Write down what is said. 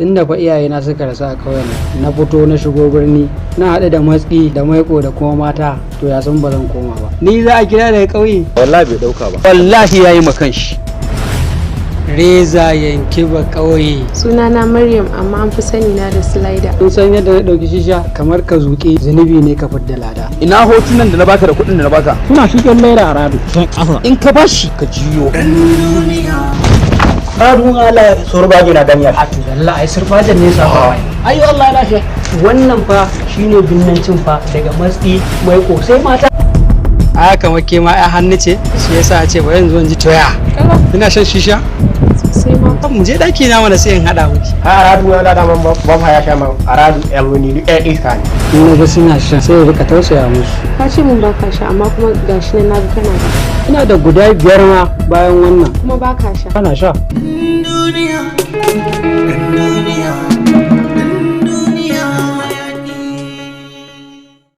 tunda fa iyayena suka rasu a ƙauyen na fito na shigo birni na haɗu da matsi da maiko da kuma mata to ya san ba zan koma ba. Ni za a kira daga ƙauye? Wallahi bai dauka ba. Wallahi yayi makan shi. Reza yanki ba ƙauye. Sunana Maryam amma an fi sani na da Slider. Kun san yadda na ɗauki shisha kamar ka zuƙe zunubi ne ka fidda lada. Ina hotunan da na baka da kuɗin da na baka? Suna shigen naira a radu. In ka bashi ka jiyo. Radun Allah surbaje na ganya. A to Allah ai surbajen ne sa. Ayo Allah lafiya. Wannan fa shine binnancin fa daga matsi maiko sai mata. Aya kamar ke ma ai hannu ce shi yasa a ce bari yanzu in ji toya. Ina shan shisha? Sai ma Mu je daki na mana sai in hada miki. A radu ya da man ban ya sha man a radu yan wani ni ɗaya iska ne. Ina ga suna shan sai rika tausaya musu. ka ce mun baka sha amma kuma gashi nan naga kana da Ina da guda 5 ma bayan wannan. kuma baka sha. Kana sha? Dunia